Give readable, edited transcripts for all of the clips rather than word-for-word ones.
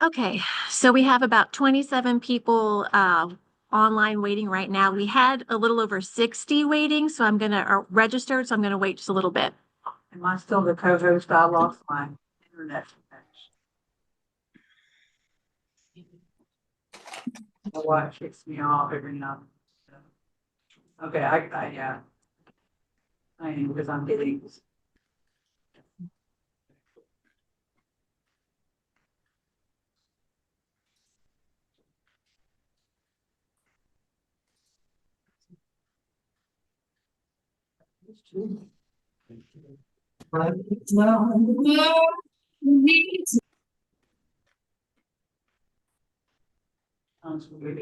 Okay, so we have about 27 people online waiting right now. We had a little over 60 waiting, so I'm gonna registered, so I'm gonna wait just a little bit. Am I still the co-host? I lost my internet connection. My watch kicks me off every now and then. Okay, yeah. I am because I'm getting.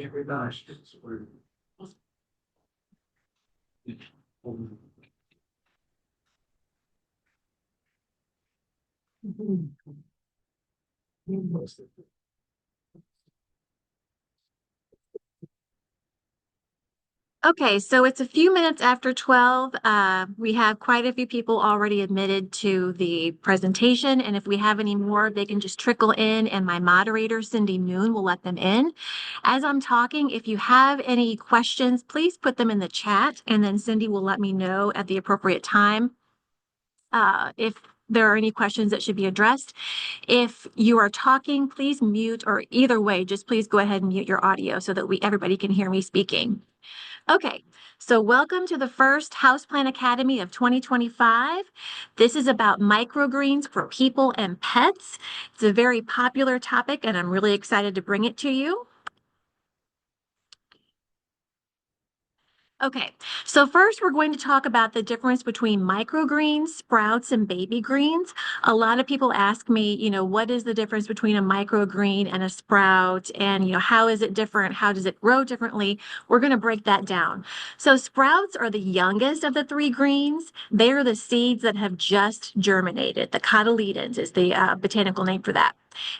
Everybody. Okay, so it's a few minutes after 12. We have quite a few people already admitted to the presentation, and if we have any more, they can just trickle in, and my moderator, Cindy Moon, will let them in. As I'm talking, if you have any questions, please put them in the chat, and then Cindy will let me know at the appropriate time if there are any questions that should be addressed. If you are talking, please mute, or either way, just please go ahead and mute your audio so that everybody can hear me speaking. Okay, so welcome to the first Houseplant Academy of 2025. This is about microgreens for people and pets. It's a very popular topic, and I'm really excited to bring it to you. Okay, so first we're going to talk about the difference between microgreens, sprouts, and baby greens. A lot of people ask me, what is the difference between a microgreen and a sprout? And, how is it different? How does it grow differently? We're going to break that down. So sprouts are the youngest of the three greens. They are the seeds that have just germinated. The cotyledons is the botanical name for that.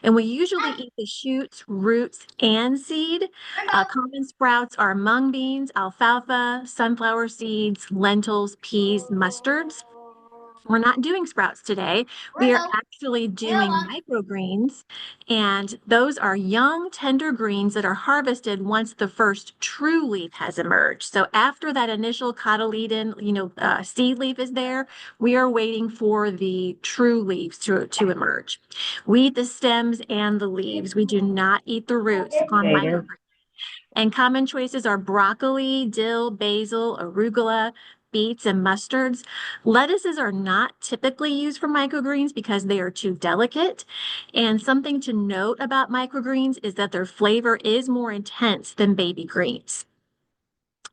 And we usually eat the shoots, roots, and seed. Common sprouts are mung beans, alfalfa, sunflower seeds, lentils, peas, mustards. We're not doing sprouts today. We are actually doing microgreens, and those are young, tender greens that are harvested once the first true leaf has emerged. So after that initial cotyledon, seed leaf is there, we are waiting for the true leaves to emerge. We eat the stems and the leaves. We do not eat the roots on microgreens. And common choices are broccoli, dill, basil, arugula, beets, and mustards. Lettuces are not typically used for microgreens because they are too delicate. And something to note about microgreens is that their flavor is more intense than baby greens.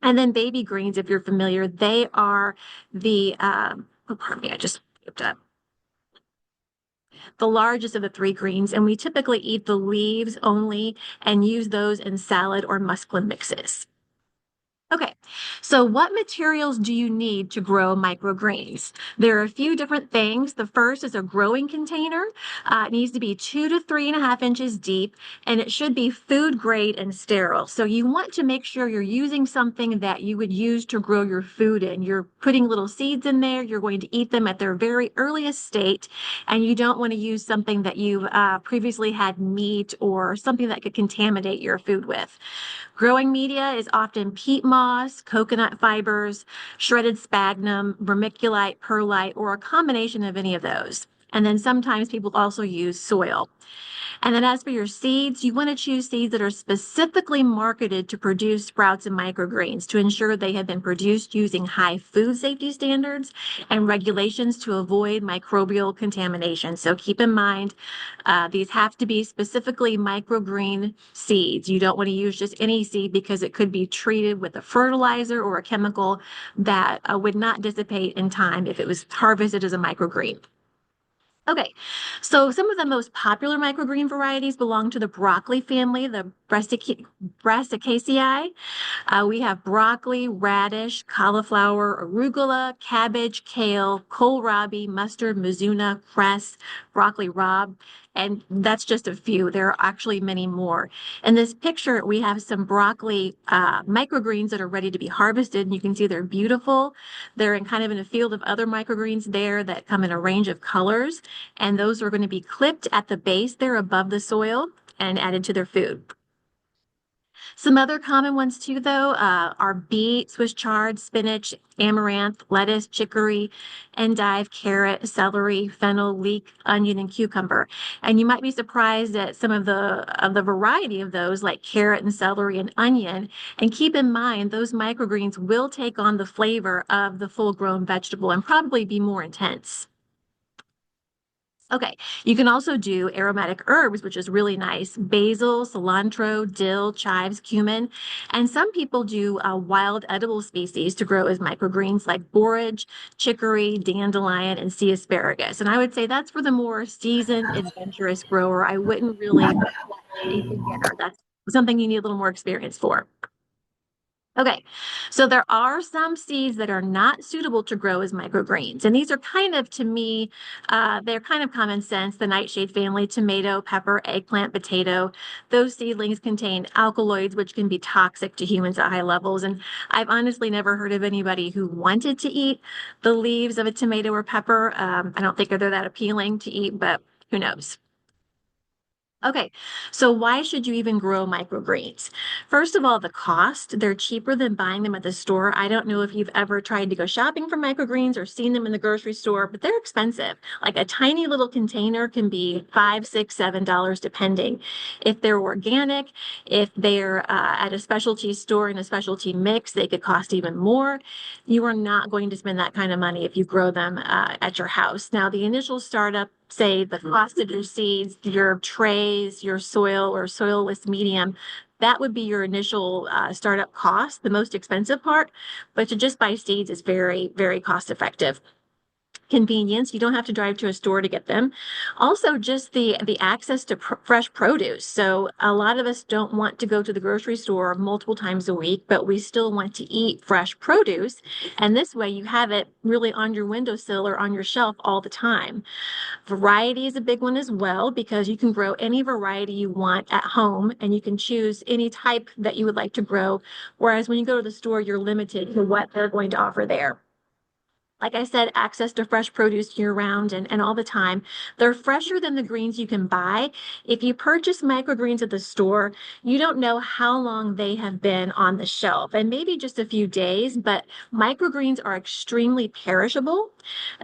And then baby greens, if you're familiar, they are the, pardon me, I just skipped up. The largest of the three greens, and we typically eat the leaves only and use those in salad or muslin mixes. Okay, so what materials do you need to grow microgreens? There are a few different things. The first is a growing container. It needs to be 2 to 3.5 inches deep, and it should be food grade and sterile. So you want to make sure you're using something that you would use to grow your food in. You're putting little seeds in there. You're going to eat them at their very earliest state, and you don't want to use something that you've previously had meat or something that could contaminate your food with. Growing media is often peat moss, coconut fibers, shredded sphagnum, vermiculite, perlite, or a combination of any of those. And then sometimes people also use soil. And then as for your seeds, you want to choose seeds that are specifically marketed to produce sprouts and microgreens to ensure they have been produced using high food safety standards and regulations to avoid microbial contamination. So keep in mind, these have to be specifically microgreen seeds. You don't want to use just any seed because it could be treated with a fertilizer or a chemical that would not dissipate in time if it was harvested as a microgreen. Okay, so some of the most popular microgreen varieties belong to the broccoli family. The brassicaceae. We have broccoli, radish, cauliflower, arugula, cabbage, kale, kohlrabi, mustard, mizuna, cress, broccoli rabe, and that's just a few. There are actually many more. In this picture, we have some broccoli microgreens that are ready to be harvested, and you can see they're beautiful. They're in kind of in a field of other microgreens there that come in a range of colors, and those are going to be clipped at the base there above the soil and added to their food. Some other common ones too, though, are beet, Swiss chard, spinach, amaranth, lettuce, chicory, endive, carrot, celery, fennel, leek, onion, and cucumber. And you might be surprised at some of the variety of those, like carrot and celery and onion. And keep in mind, those microgreens will take on the flavor of the full-grown vegetable and probably be more intense. Okay, you can also do aromatic herbs, which is really nice. Basil, cilantro, dill, chives, cumin. And some people do wild edible species to grow as microgreens like borage, chicory, dandelion, and sea asparagus. And I would say that's for the more seasoned, adventurous grower. I wouldn't really a beginner. That's something you need a little more experience for. Okay, so there are some seeds that are not suitable to grow as microgreens. And these are kind of, to me, they're kind of common sense. The nightshade family, tomato, pepper, eggplant, potato. Those seedlings contain alkaloids, which can be toxic to humans at high levels. And I've honestly never heard of anybody who wanted to eat the leaves of a tomato or pepper. I don't think they're that appealing to eat, but who knows? Okay, so why should you even grow microgreens? First of all, the cost. They're cheaper than buying them at the store. I don't know if you've ever tried to go shopping for microgreens or seen them in the grocery store, but they're expensive. Like a tiny little container can be $5, $6, $7 depending. If they're organic, if they're at a specialty store in a specialty mix, they could cost even more. You are not going to spend that kind of money if you grow them at your house. Now, the initial startup, say the cost of your seeds, your trays, your soil or soilless medium, that would be your initial startup cost, the most expensive part. But to just buy seeds is very, very cost effective. Convenience, you don't have to drive to a store to get them. Also, just the access to fresh produce. So a lot of us don't want to go to the grocery store multiple times a week, but we still want to eat fresh produce. And this way you have it really on your windowsill or on your shelf all the time. Variety is a big one as well because you can grow any variety you want at home and you can choose any type that you would like to grow. Whereas when you go to the store, you're limited to what they're going to offer there. Like I said, access to fresh produce year round and all the time. They're fresher than the greens you can buy. If you purchase microgreens at the store, you don't know how long they have been on the shelf and maybe just a few days, but microgreens are extremely perishable.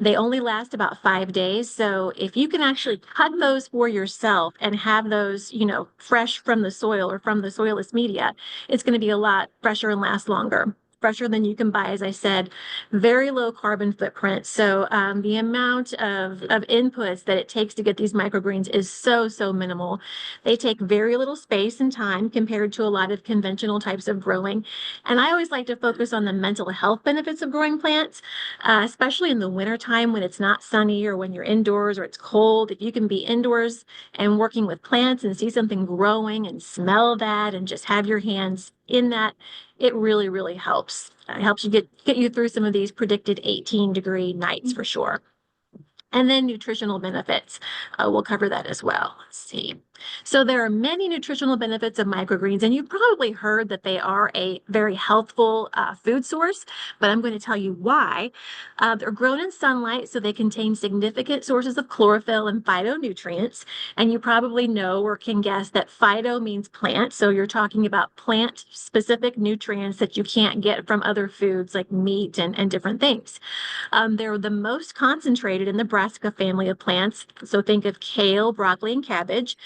They only last about 5 days. So if you can actually cut those for yourself and have those, fresh from the soil or from the soilless media, it's going to be a lot fresher and last longer. Fresher than you can buy, as I said, very low carbon footprint. So the amount of inputs that it takes to get these microgreens is so, so minimal. They take very little space and time compared to a lot of conventional types of growing. And I always like to focus on the mental health benefits of growing plants, especially in the wintertime when it's not sunny or when you're indoors or it's cold. If you can be indoors and working with plants and see something growing and smell that and just have your hands in that, it really, really helps. It helps you get you through some of these predicted 18-degree nights for sure. And then nutritional benefits. We'll cover that as well. Let's see. So there are many nutritional benefits of microgreens, and you've probably heard that they are a very healthful food source, but I'm going to tell you why. They're grown in sunlight, so they contain significant sources of chlorophyll and phytonutrients. And you probably know or can guess that phyto means plant. So you're talking about plant-specific nutrients that you can't get from other foods like meat and different things. They're the most concentrated in the brassica family of plants. So think of kale, broccoli, and cabbage.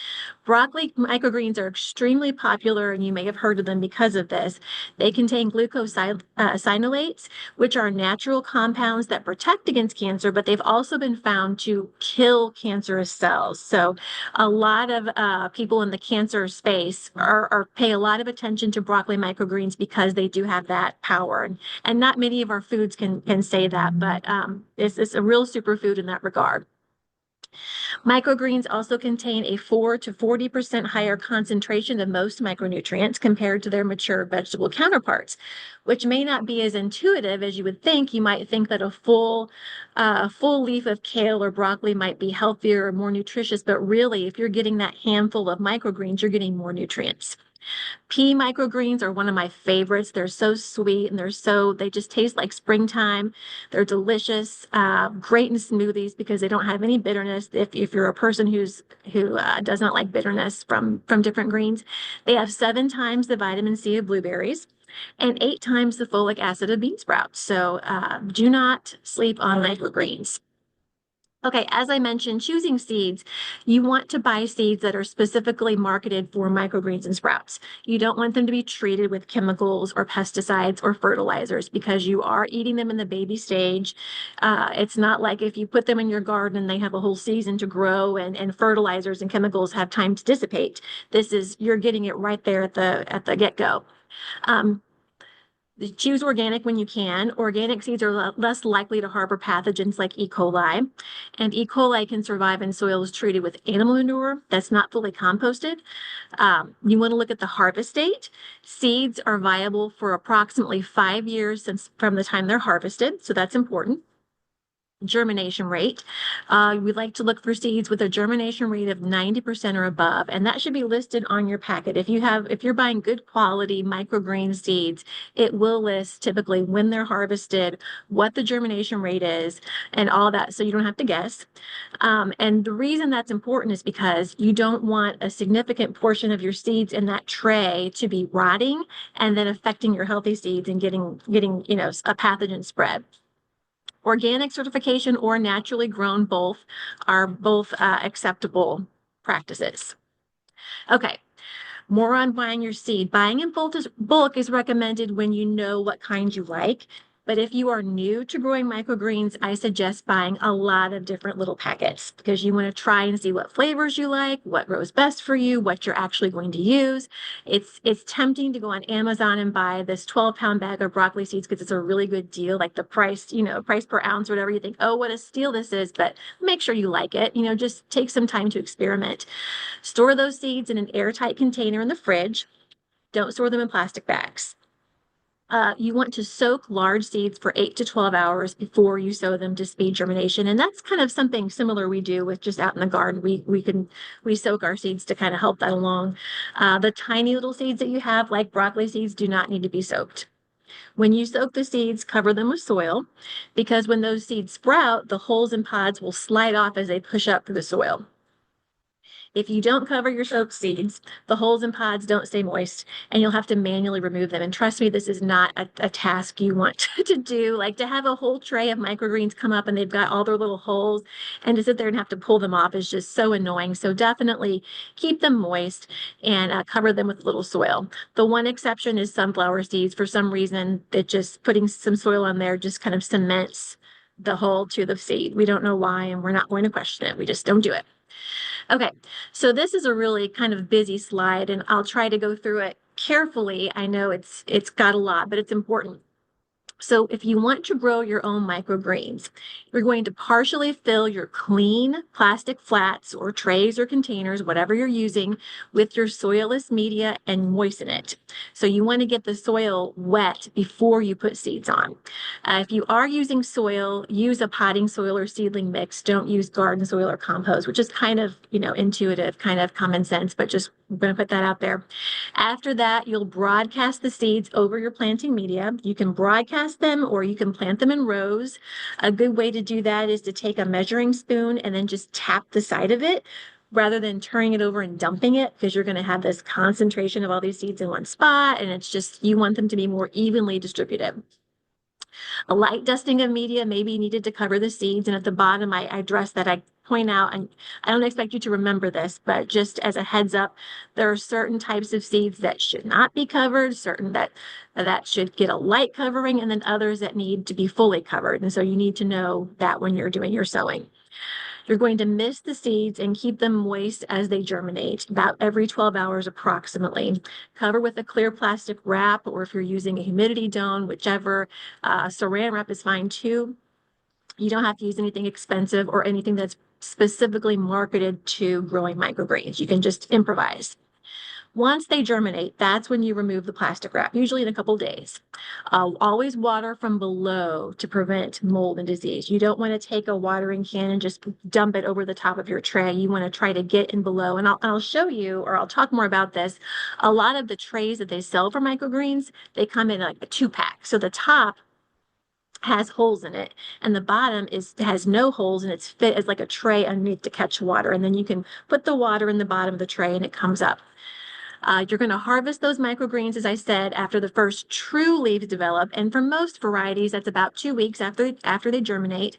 Broccoli microgreens are extremely popular, and you may have heard of them because of this. They contain glucosinolates, which are natural compounds that protect against cancer, but they've also been found to kill cancerous cells. So a lot of people in the cancer space are pay a lot of attention to broccoli microgreens because they do have that power. And not many of our foods can say that, but it's a real superfood in that regard. Microgreens also contain a 4 to 40% higher concentration of most micronutrients compared to their mature vegetable counterparts, which may not be as intuitive as you would think. You might think that a full leaf of kale or broccoli might be healthier or more nutritious, but really, if you're getting that handful of microgreens, you're getting more nutrients. Pea microgreens are one of my favorites. They're so sweet and they just taste like springtime. They're delicious, great in smoothies because they don't have any bitterness. If you're a person who does not like bitterness from different greens, they have 7 times the vitamin C of blueberries and 8 times the folic acid of bean sprouts. So do not sleep on microgreens. Okay, as I mentioned, choosing seeds, you want to buy seeds that are specifically marketed for microgreens and sprouts. You don't want them to be treated with chemicals or pesticides or fertilizers because you are eating them in the baby stage. It's not like if you put them in your garden and they have a whole season to grow and fertilizers and chemicals have time to dissipate. You're getting it right there at the get-go. Um, Choose organic when you can. Organic seeds are less likely to harbor pathogens like E. coli, and E. coli can survive in soils treated with animal manure that's not fully composted. You want to look at the harvest date. Seeds are viable for approximately 5 years from the time they're harvested, so that's important. Germination rate. We like to look for seeds with a germination rate of 90% or above, and that should be listed on your packet. If you're buying good quality microgreen seeds, it will list typically when they're harvested, what the germination rate is, and all that, so you don't have to guess. And the reason that's important is because you don't want a significant portion of your seeds in that tray to be rotting and then affecting your healthy seeds and getting a pathogen spread. Organic certification or naturally grown are both acceptable practices. Okay, more on buying your seed. Buying in bulk is recommended when you know what kind you like. But if you are new to growing microgreens, I suggest buying a lot of different little packets because you want to try and see what flavors you like, what grows best for you, what you're actually going to use. It's tempting to go on Amazon and buy this 12-pound bag of broccoli seeds because it's a really good deal, like the price, price per ounce or whatever. You think, oh, what a steal this is, but make sure you like it. Just take some time to experiment. Store those seeds in an airtight container in the fridge. Don't store them in plastic bags. You want to soak large seeds for 8 to 12 hours before you sow them to speed germination. And that's kind of something similar we do with just out in the garden. We soak our seeds to kind of help that along. The tiny little seeds that you have, like broccoli seeds, do not need to be soaked. When you soak the seeds, cover them with soil because when those seeds sprout, the holes in pods will slide off as they push up through the soil. If you don't cover your soaked seeds, the holes in pods don't stay moist and you'll have to manually remove them. And trust me, this is not a task you want to do. Like to have a whole tray of microgreens come up and they've got all their little holes and to sit there and have to pull them off is just so annoying. So definitely keep them moist and cover them with a little soil. The one exception is sunflower seeds. For some reason, that just putting some soil on there just kind of cements the hole to the seed. We don't know why, and we're not going to question it. We just don't do it. Okay, so this is a really kind of busy slide, and I'll try to go through it carefully. I know it's got a lot, but it's important. So if you want to grow your own microgreens, you're going to partially fill your clean plastic flats or trays or containers, whatever you're using, with your soilless media and moisten it. So you want to get the soil wet before you put seeds on. If you are using soil, use a potting soil or seedling mix. Don't use garden soil or compost, which is kind of, intuitive, kind of common sense, but just I'm going to put that out there. After that, you'll broadcast the seeds over your planting media. You can broadcast them or you can plant them in rows. A good way to do that is to take a measuring spoon and then just tap the side of it rather than turning it over and dumping it because you're going to have this concentration of all these seeds in one spot and it's just, you want them to be more evenly distributed. A light dusting of media may be needed to cover the seeds. And at the bottom, I address that. I point out, and I don't expect you to remember this, but just as a heads up, there are certain types of seeds that should not be covered, certain that should get a light covering, and then others that need to be fully covered. And so you need to know that when you're doing your sowing. You're going to mist the seeds and keep them moist as they germinate, about every 12 hours approximately. Cover with a clear plastic wrap, or if you're using a humidity dome, whichever, saran wrap is fine too. You don't have to use anything expensive or anything that's specifically marketed to growing microgreens. You can just improvise. Once they germinate, that's when you remove the plastic wrap, usually in a couple days. Always water from below to prevent mold and disease. You don't want to take a watering can and just dump it over the top of your tray. You want to try to get in below. And I'll show you, or I'll talk more about this. A lot of the trays that they sell for microgreens, they come in like a 2-pack. So the top has holes in it and the bottom has no holes, and it's fit as like a tray underneath to catch water. And then you can put the water in the bottom of the tray and it comes up. You're going to harvest those microgreens, as I said, after the first true leaves develop. And for most varieties, that's about 2 weeks after they germinate.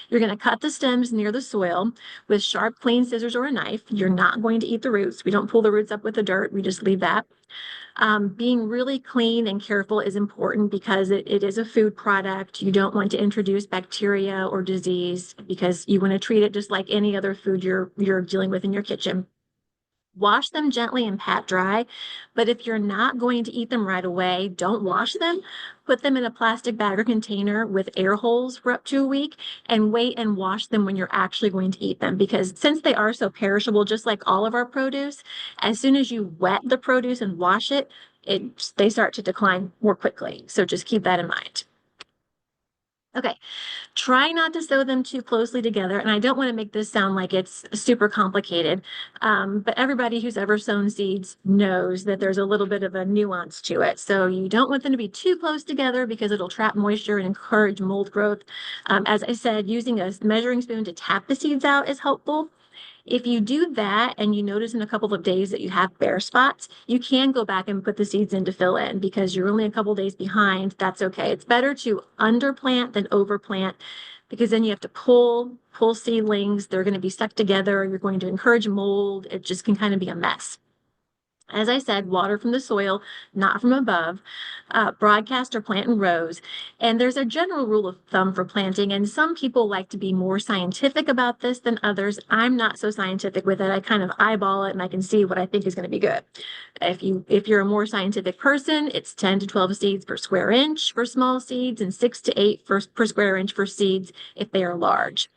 You're going to cut the stems near the soil with sharp, clean scissors or a knife. You're not going to eat the roots. We don't pull the roots up with the dirt. We just leave that. Being really clean and careful is important because it is a food product. You don't want to introduce bacteria or disease because you want to treat it just like any other food you're dealing with in your kitchen. Wash them gently and pat dry, but if you're not going to eat them right away, don't wash them. Put them in a plastic bag or container with air holes for up to a week and wait and wash them when you're actually going to eat them. Because since they are so perishable, just like all of our produce, as soon as you wet the produce and wash it, they start to decline more quickly. So just keep that in mind. Okay, try not to sew them too closely together. And I don't want to make this sound like it's super complicated, but everybody who's ever sown seeds knows that there's a little bit of a nuance to it. So you don't want them to be too close together because it'll trap moisture and encourage mold growth. As I said, using a measuring spoon to tap the seeds out is helpful. If you do that and you notice in a couple of days that you have bare spots, you can go back and put the seeds in to fill in because you're only a couple of days behind. That's okay. It's better to underplant than overplant because then you have to pull seedlings. They're going to be stuck together. You're going to encourage mold. It just can kind of be a mess. As I said, water from the soil, not from above. Broadcast or plant in rows. And there's a general rule of thumb for planting, and some people like to be more scientific about this than others. I'm not so scientific with it. I kind of eyeball it and I can see what I think is going to be good. If you're a more scientific person, it's 10 to 12 seeds per square inch for small seeds and 6 to 8 per square inch for seeds if they are large.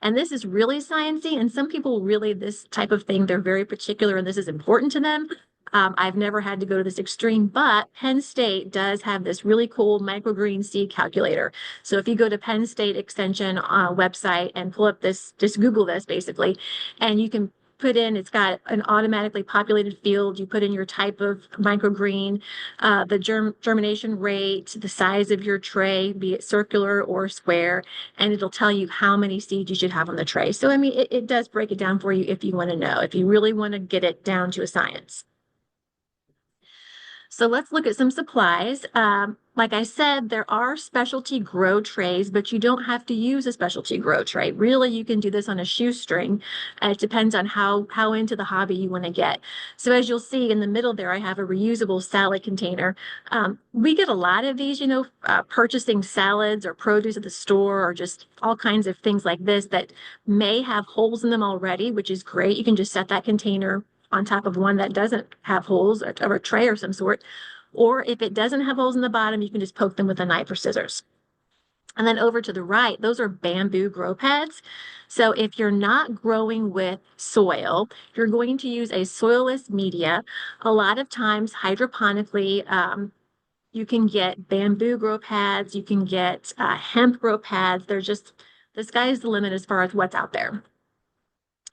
And this is really sciencey, and some people really, this type of thing, they're very particular and this is important to them. I've never had to go to this extreme, but Penn State does have this really cool microgreen seed calculator. So if you go to Penn State Extension website and pull up this, just Google this basically, and you can put in, it's got an automatically populated field. You put in your type of microgreen, the germination rate, the size of your tray, be it circular or square, and it'll tell you how many seeds you should have on the tray. So, I mean, it does break it down for you if you want to know, if you really want to get it down to a science. So let's look at some supplies. Like I said, there are specialty grow trays, but you don't have to use a specialty grow tray. Really, you can do this on a shoestring. It depends on how into the hobby you want to get. So as you'll see in the middle there, I have a reusable salad container. We get a lot of these, purchasing salads or produce at the store or just all kinds of things like this that may have holes in them already, which is great. You can just set that container on top of one that doesn't have holes or a tray of some sort. Or if it doesn't have holes in the bottom, you can just poke them with a knife or scissors. And then over to the right, those are bamboo grow pads. So if you're not growing with soil, you're going to use a soilless media. A lot of times hydroponically, you can get bamboo grow pads, you can get hemp grow pads. The sky's the limit as far as what's out there.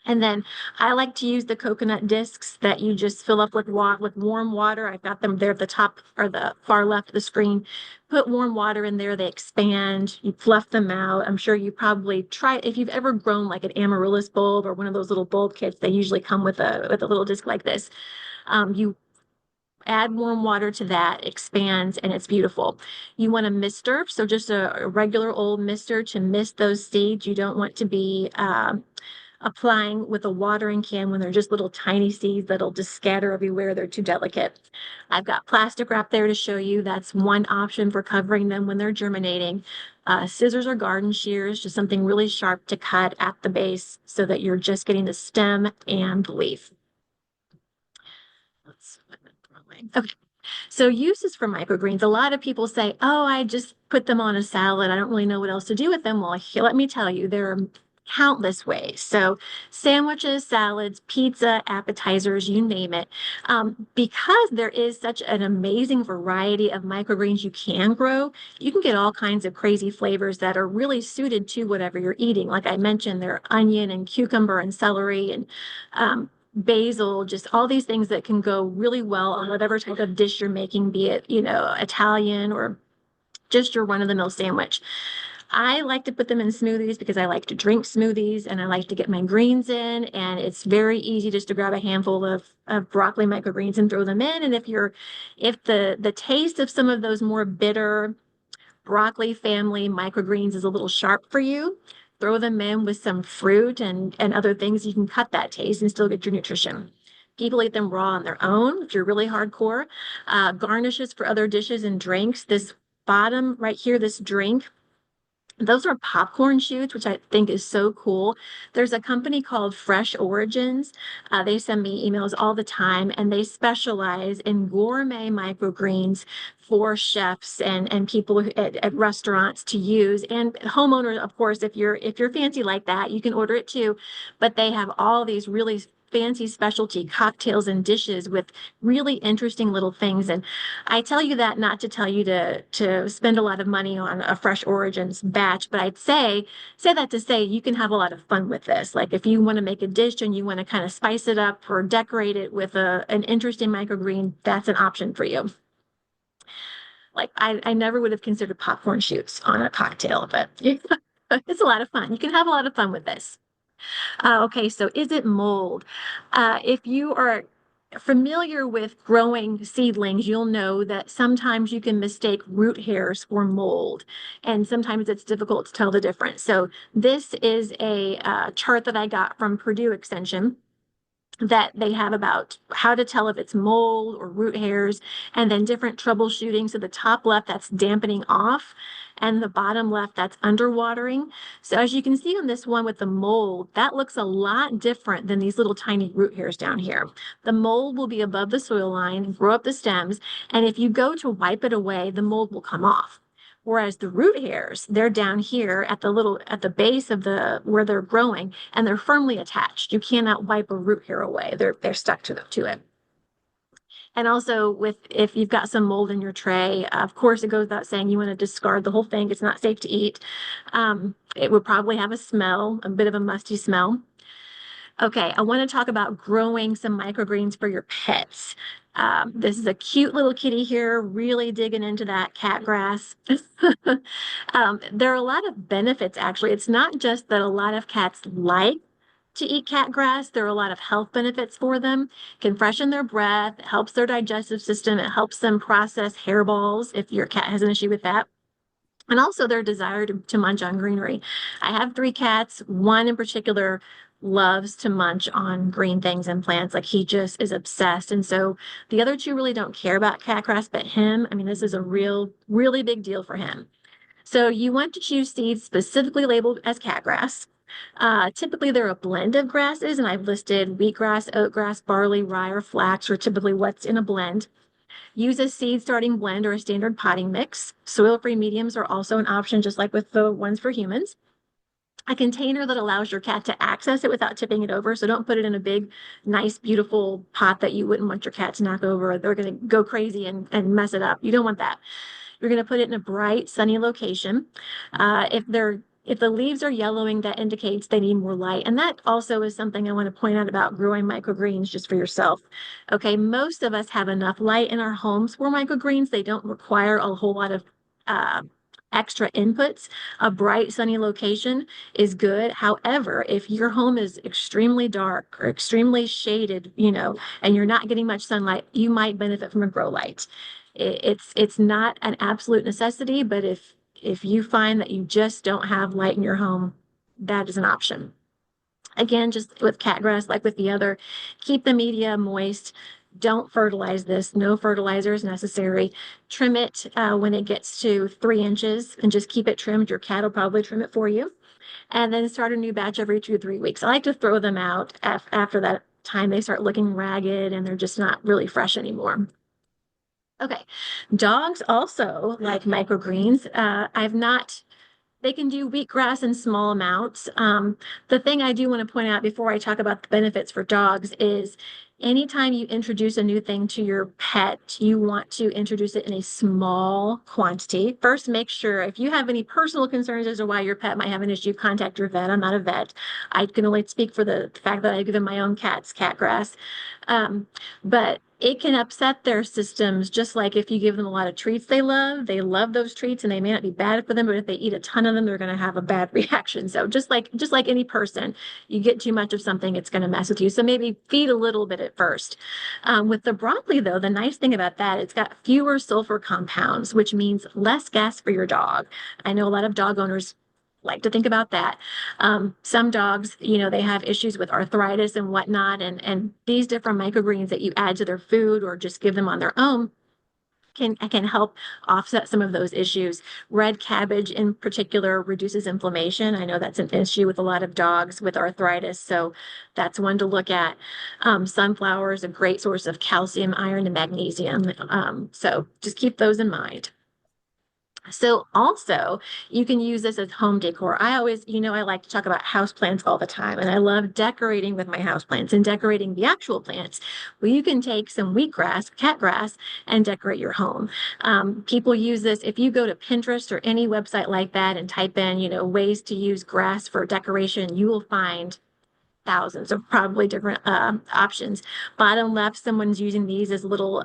And then I like to use the coconut discs that you just fill up with warm water. I've got them there at the top or the far left of the screen. Put warm water in there, they expand, you fluff them out. I'm sure you probably try, if you've ever grown like an amaryllis bulb or one of those little bulb kits, they usually come with a little disc like this. You add warm water to that, expands, and it's beautiful. You want a mister, so just a regular old mister to mist those seeds. You don't want to be applying with a watering can when they're just little tiny seeds that'll just scatter everywhere. They're too delicate. I've got plastic wrap there to show you. That's one option for covering them when they're germinating. Scissors or garden shears, just something really sharp to cut at the base so that you're just getting the stem and the leaf. Okay. So uses for microgreens, a lot of people say, oh, I just put them on a salad. I don't really know what else to do with them. Well, let me tell you, there are countless ways. So sandwiches, salads, pizza, appetizers, you name it. Because there is such an amazing variety of microgreens you can grow, you can get all kinds of crazy flavors that are really suited to whatever you're eating. Like I mentioned, there are onion and cucumber and celery and basil, just all these things that can go really well on whatever type of dish you're making, be it, Italian or just your run-of-the-mill sandwich. I like to put them in smoothies because I like to drink smoothies and I like to get my greens in. And it's very easy just to grab a handful of broccoli microgreens and throw them in. And if the taste of some of those more bitter broccoli family microgreens is a little sharp for you, throw them in with some fruit and other things. You can cut that taste and still get your nutrition. People eat them raw on their own if you're really hardcore. Garnishes for other dishes and drinks. This bottom right here, this drink, those are popcorn shoots, which I think is so cool. There's a company called Fresh Origins. They send me emails all the time, and they specialize in gourmet microgreens for chefs and people at restaurants to use, and homeowners, of course. If you're fancy like that, you can order it too. But they have all these really fancy specialty cocktails and dishes with really interesting little things. And I tell you that not to tell you to spend a lot of money on a Fresh Origins batch, but I'd say that to say you can have a lot of fun with this. Like if you want to make a dish and you want to kind of spice it up or decorate it with an interesting microgreen, that's an option for you. Like I never would have considered popcorn shoots on a cocktail, but it's a lot of fun. You can have a lot of fun with this. Okay, so is it mold? If you are familiar with growing seedlings, you'll know that sometimes you can mistake root hairs for mold, and sometimes it's difficult to tell the difference. So this is a chart that I got from Purdue Extension that they have about how to tell if it's mold or root hairs, and then different troubleshooting. So the top left, that's dampening off, and the bottom left, that's underwatering. So as you can see on this one with the mold, that looks a lot different than these little tiny root hairs down here. The mold will be above the soil line, grow up the stems, and if you go to wipe it away, the mold will come off. Whereas the root hairs, they're down here at the base of where they're growing, and they're firmly attached. You cannot wipe a root hair away. They're stuck to it. And also if you've got some mold in your tray, of course it goes without saying you want to discard the whole thing. It's not safe to eat. It would probably have a smell, a bit of a musty smell. Okay, I want to talk about growing some microgreens for your pets. This is a cute little kitty here, really digging into that cat grass. There are a lot of benefits, actually. It's not just that a lot of cats like to eat cat grass. There are a lot of health benefits for them. It can freshen their breath, it helps their digestive system, it helps them process hairballs if your cat has an issue with that. And also their desire to munch on greenery. I have three cats. One in particular loves to munch on green things and plants. Like he just is obsessed. And so the other two really don't care about cat grass, but him, I mean, this is a really big deal for him. So you want to choose seeds specifically labeled as cat grass. Typically, they're a blend of grasses, and I've listed wheatgrass, oatgrass, barley, rye, or flax are typically what's in a blend. Use a seed starting blend or a standard potting mix. Soil-free mediums are also an option, just like with the ones for humans. A container that allows your cat to access it without tipping it over. So don't put it in a big, nice, beautiful pot that you wouldn't want your cat to knock over. They're going to go crazy and mess it up. You don't want that. You're going to put it in a bright, sunny location. If the leaves are yellowing, that indicates they need more light. And that also is something I want to point out about growing microgreens just for yourself. Okay, most of us have enough light in our homes for microgreens. They don't require a whole lot of extra inputs. A bright, sunny location is good. However, if your home is extremely dark or extremely shaded, and you're not getting much sunlight, you might benefit from a grow light. It's not an absolute necessity, but if you find that you just don't have light in your home, that is an option. Again, just with cat grass, like with the other, keep the media moist. Don't fertilize this. No fertilizer is necessary. Trim it when it gets to 3 inches and just keep it trimmed. Your cat will probably trim it for you. And then start a new batch every 2 to 3 weeks. I like to throw them out after that time. They start looking ragged and they're just not really fresh anymore. Okay, dogs also like microgreens. I've not They can do wheatgrass in small amounts. The thing I do want to point out before I talk about the benefits for dogs is anytime you introduce a new thing to your pet, you want to introduce it in a small quantity. First, make sure if you have any personal concerns as to why your pet might have an issue, contact your vet. I'm not a vet. I can only speak for the fact that I've given my own cats cat grass. Um, but it can upset their systems just like if you give them a lot of treats they love those treats and they may not be bad for them, but if they eat a ton of them, they're going to have a bad reaction. So just like any person, you get too much of something, it's going to mess with you. So maybe feed a little bit at first. With the broccoli, though, the nice thing about that, it's got fewer sulfur compounds, which means less gas for your dog. I know a lot of dog owners like to think about that. Some dogs, they have issues with arthritis and whatnot, and these different microgreens that you add to their food or just give them on their own can help offset some of those issues. Red cabbage in particular reduces inflammation. I know that's an issue with a lot of dogs with arthritis, so that's one to look at. Sunflower is a great source of calcium, iron, and magnesium. So just keep those in mind. So also, you can use this as home decor. I always, I like to talk about houseplants all the time, and I love decorating with my houseplants and decorating the actual plants. Well, you can take some wheatgrass, cat grass, and decorate your home. People use this. If you go to Pinterest or any website like that and type in, ways to use grass for decoration, you will find thousands of probably different options. Bottom left, someone's using these as little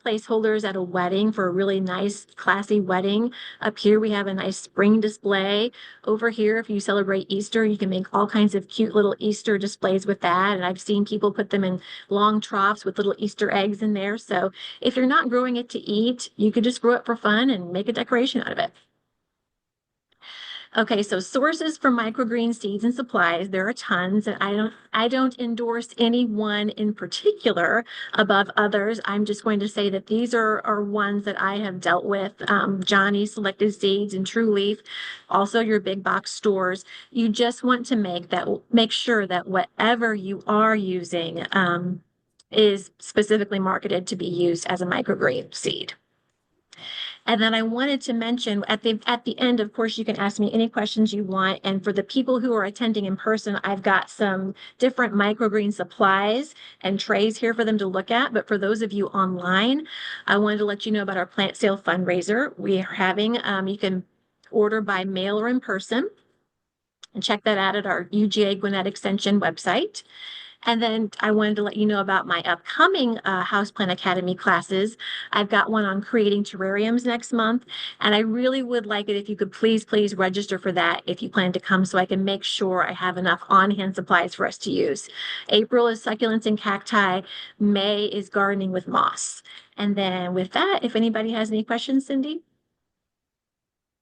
placeholders at a wedding for a really nice, classy wedding. Up here, we have a nice spring display. Over here, if you celebrate Easter, you can make all kinds of cute little Easter displays with that. And I've seen people put them in long troughs with little Easter eggs in there. So if you're not growing it to eat, you could just grow it for fun and make a decoration out of it. Okay, so sources for microgreen seeds and supplies, there are tons, and I don't endorse any one in particular above others. I'm just going to say that these are ones that I have dealt with. Johnny Selected Seeds and True Leaf, also your big box stores. You just want to make sure that whatever you are using is specifically marketed to be used as a microgreen seed. And then I wanted to mention at the end, of course, you can ask me any questions you want. And for the people who are attending in person, I've got some different microgreen supplies and trays here for them to look at. But for those of you online, I wanted to let you know about our plant sale fundraiser we are having. You can order by mail or in person and check that out at our UGA Gwinnett Extension website. And then I wanted to let you know about my upcoming Houseplant Academy classes. I've got one on creating terrariums next month, and I really would like it if you could please register for that if you plan to come so I can make sure I have enough on-hand supplies for us to use. April is succulents and cacti. May is gardening with moss. And then with that, if anybody has any questions, Cindy?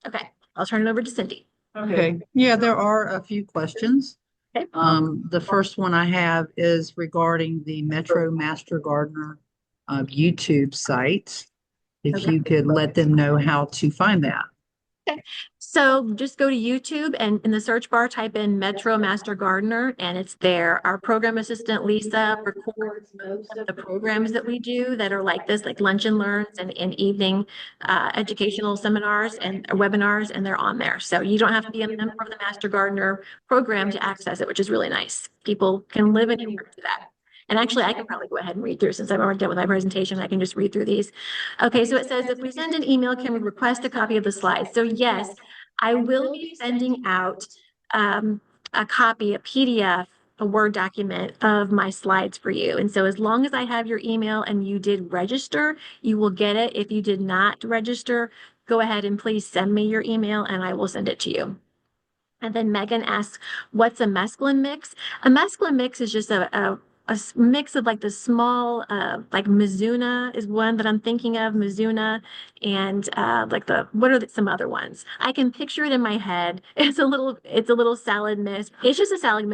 Okay, I'll turn it over to Cindy. Okay, yeah, there are a few questions. Okay. The first one I have is regarding the Metro Master Gardener YouTube site. If you could let them know how to find that. Okay. So just go to YouTube and in the search bar, type in Metro Master Gardener and it's there. Our program assistant, Lisa, records most of the programs that we do that are like this, like lunch and learns and evening educational seminars and webinars, and they're on there. So you don't have to be a member of the Master Gardener program to access it, which is really nice. People can live and work through that. And actually, I can probably go ahead and read through since I've already done with my presentation. I can just read through these. Okay, so it says, if we send an email, can we request a copy of the slides? So yes, I will be sending out a copy, a PDF, a Word document of my slides for you. And so as long as I have your email and you did register, you will get it. If you did not register, go ahead and please send me your email and I will send it to you. And then Megan asks, what's a mesclun mix? A mesclun mix is just a mix of like the small, like Mizuna is one that I'm thinking of, Mizuna, and what are some other ones? I can picture it in my head. It's a little salad mix. It's just a salad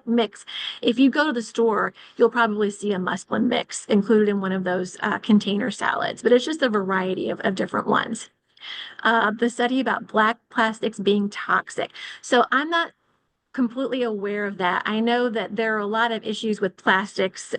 mix. If you go to the store, you'll probably see a mesclun mix included in one of those container salads, but it's just a variety of different ones. The study about black plastics being toxic. So I'm not completely aware of that. I know that there are a lot of issues with plastics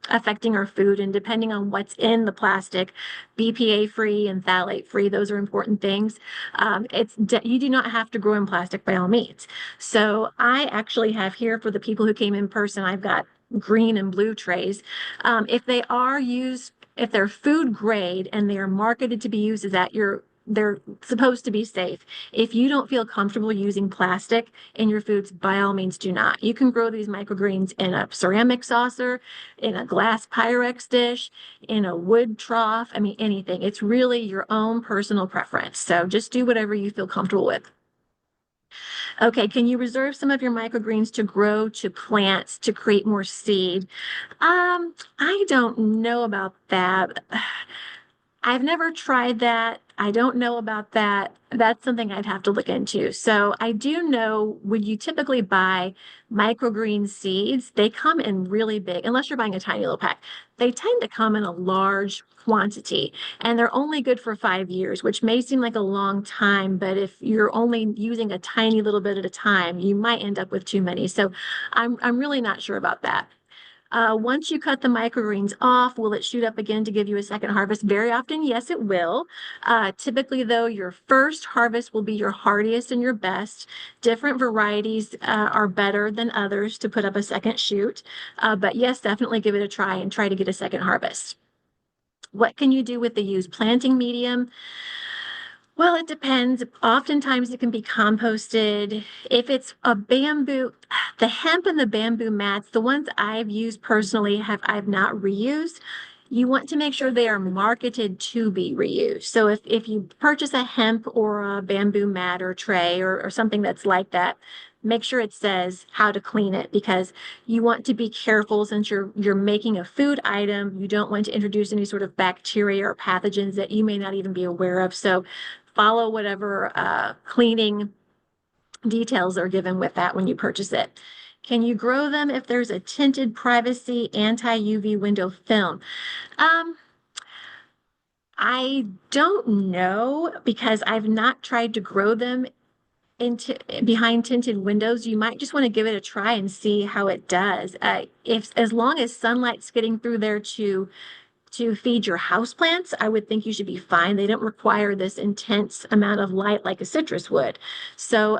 affecting our food, and depending on what's in the plastic, BPA free and phthalate free, those are important things. You do not have to grow in plastic by all means. So I actually have here for the people who came in person, I've got green and blue trays. If they are used, if they're food grade and they are marketed to be used as that, they're supposed to be safe. If you don't feel comfortable using plastic in your foods, by all means do not. You can grow these microgreens in a ceramic saucer, in a glass Pyrex dish, in a wood trough. I mean, anything. It's really your own personal preference. So just do whatever you feel comfortable with. Okay, can you reserve some of your microgreens to grow to plants to create more seed? I don't know about that. I've never tried that. I don't know about that. That's something I'd have to look into. So I do know when you typically buy microgreen seeds, they come in really big, unless you're buying a tiny little pack. They tend to come in a large quantity and they're only good for 5 years, which may seem like a long time, but if you're only using a tiny little bit at a time, you might end up with too many. So I'm really not sure about that. Once you cut the microgreens off, will it shoot up again to give you a second harvest? Very often, yes, it will. Typically, though, your first harvest will be your hardiest and your best. Different varieties are better than others to put up a second shoot. But yes, definitely give it a try and try to get a second harvest. What can you do with the used planting medium? Well, it depends. Oftentimes it can be composted. If it's a bamboo, the hemp and the bamboo mats, the ones I've used personally I've not reused. You want to make sure they are marketed to be reused. So if you purchase a hemp or a bamboo mat or tray or something that's like that, make sure it says how to clean it because you want to be careful since you're making a food item. You don't want to introduce any sort of bacteria or pathogens that you may not even be aware of. So follow whatever cleaning details are given with that when you purchase it. Can you grow them if there's a tinted privacy anti-UV window film? Um, I don't know because I've not tried to grow them into behind tinted windows. You might just want to give it a try and see how it does. If as long as sunlight's getting through there to feed your houseplants, I would think you should be fine. They don't require this intense amount of light like a citrus would. So,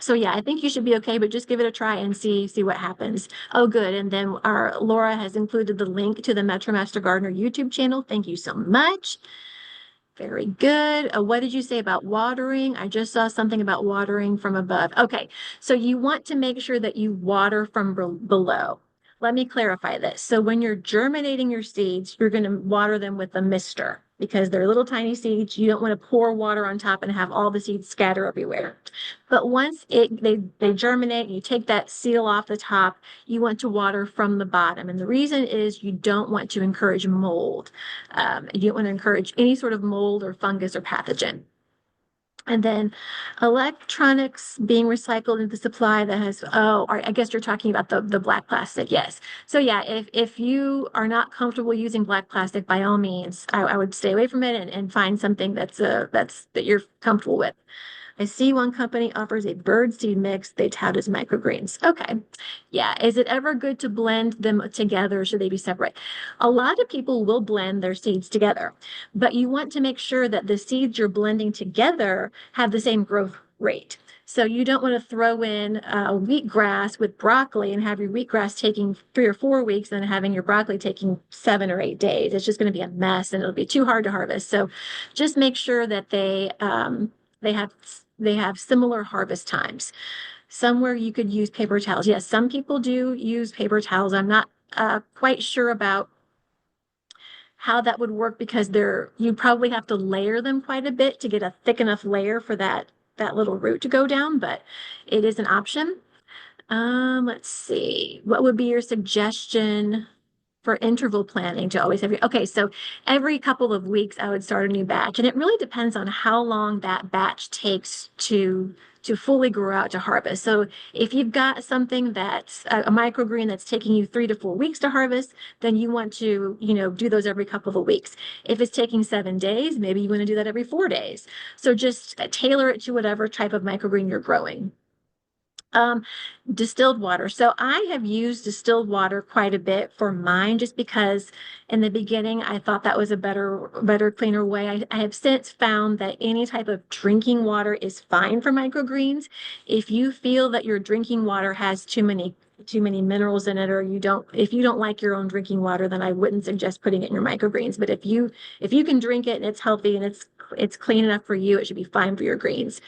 so yeah, I think you should be okay, but just give it a try and see what happens. Oh, good. And then our Laura has included the link to the MetroMaster Gardener YouTube channel. Thank you so much. Very good. What did you say about watering? I just saw something about watering from above. Okay, so you want to make sure that you water from below. Let me clarify this. So when you're germinating your seeds, you're going to water them with a mister because they're little tiny seeds. You don't want to pour water on top and have all the seeds scatter everywhere. But once they germinate, you take that seal off the top, you want to water from the bottom. And the reason is you don't want to encourage mold. You don't want to encourage any sort of mold or fungus or pathogen. And then electronics being recycled into the supply that has, oh, I guess you're talking about the black plastic. Yes. So yeah, if you are not comfortable using black plastic, by all means, I would stay away from it and find something that you're comfortable with. I see one company offers a bird seed mix they tout as microgreens. Okay. Yeah. Is it ever good to blend them together? Or should they be separate? A lot of people will blend their seeds together, but you want to make sure that the seeds you're blending together have the same growth rate. So you don't want to throw in wheatgrass with broccoli and have your wheatgrass taking 3 or 4 weeks and having your broccoli taking 7 or 8 days. It's just going to be a mess and it'll be too hard to harvest. So just make sure that they have similar harvest times. Somewhere you could use paper towels. Yes, some people do use paper towels. I'm not quite sure about how that would work because you probably have to layer them quite a bit to get a thick enough layer for that little root to go down, but it is an option. Let's see. What would be your suggestion for interval planning to always have okay, so every couple of weeks I would start a new batch, and it really depends on how long that batch takes to fully grow out to harvest. So if you've got something that's a microgreen that's taking you 3 to 4 weeks to harvest, then you want to, do those every couple of weeks. If it's taking 7 days, maybe you want to do that every 4 days. So just tailor it to whatever type of microgreen you're growing. Distilled water. So I have used distilled water quite a bit for mine just because in the beginning I thought that was a better, cleaner way. I have since found that any type of drinking water is fine for microgreens. If you feel that your drinking water has too many minerals in it, or if you don't like your own drinking water, then I wouldn't suggest putting it in your microgreens. But if you can drink it and it's healthy and it's clean enough for you, it should be fine for your greens.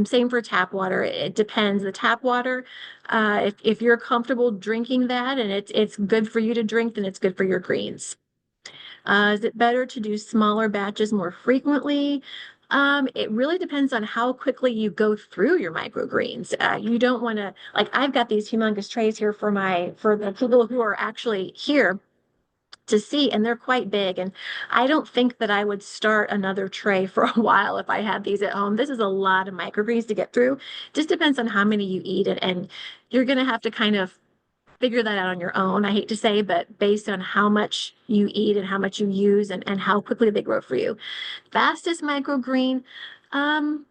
Same for tap water. It depends. The tap water, if you're comfortable drinking that and it's good for you to drink, then it's good for your greens. Is it better to do smaller batches more frequently? It really depends on how quickly you go through your microgreens. You don't want to, like, I've got these humongous trays here for the people who are actually here to see, and they're quite big. And I don't think that I would start another tray for a while if I had these at home. This is a lot of microgreens to get through. Just depends on how many you eat, and you're going to have to kind of figure that out on your own. I hate to say, but based on how much you eat and how much you use and how quickly they grow for you. Fastest microgreen, um,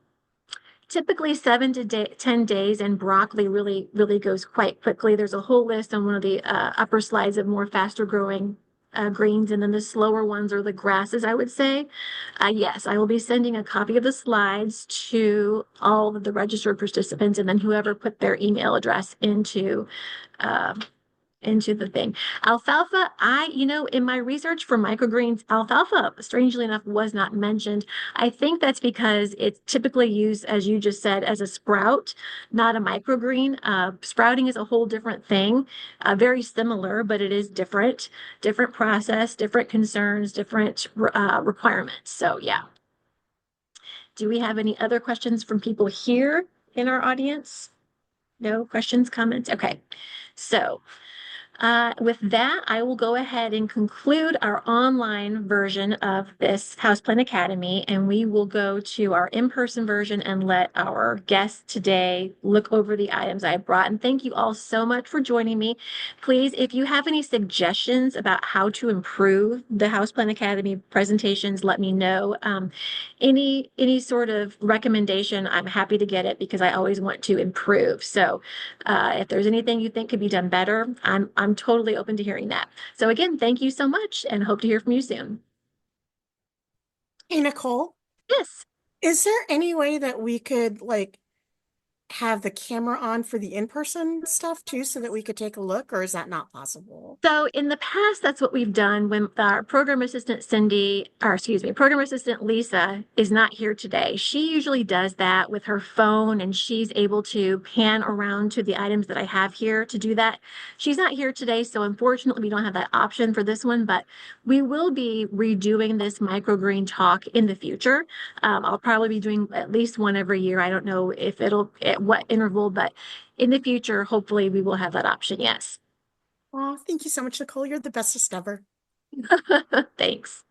typically 10 days, and broccoli really, really goes quite quickly. There's a whole list on one of the upper slides of more faster growing greens, and then the slower ones are the grasses, I would say. Yes, I will be sending a copy of the slides to all of the registered participants, and then whoever put their email address uh, into the thing. Alfalfa, in my research for microgreens, alfalfa, strangely enough, was not mentioned. I think that's because it's typically used, as you just said, as a sprout, not a microgreen. Sprouting is a whole different thing, very similar, but it is different process, different concerns, different requirements. So, yeah. Do we have any other questions from people here in our audience? No questions, comments? Okay. So, with that, I will go ahead and conclude our online version of this Houseplant Academy, and we will go to our in-person version and let our guests today look over the items I brought. And thank you all so much for joining me. Please, if you have any suggestions about how to improve the Houseplant Academy presentations, let me know. Any sort of recommendation, I'm happy to get it because I always want to improve. So if there's anything you think could be done better, I'm totally open to hearing that. So again, thank you so much and hope to hear from you soon. Hey, Nicole, Yes. is there any way that we could have the camera on for the in-person stuff too, so that we could take a look, or is that not possible? So in the past, that's what we've done when our program assistant program assistant Lisa is not here today. She usually does that with her phone, and she's able to pan around to the items that I have here to do that. She's not here today, so unfortunately we don't have that option for this one, but we will be redoing this microgreen talk in the future. I'll probably be doing at least one every year. I don't know if it'll at what interval, but in the future, hopefully we will have that option. Yes. Oh, thank you so much, Nicole. You're the bestest ever. Thanks.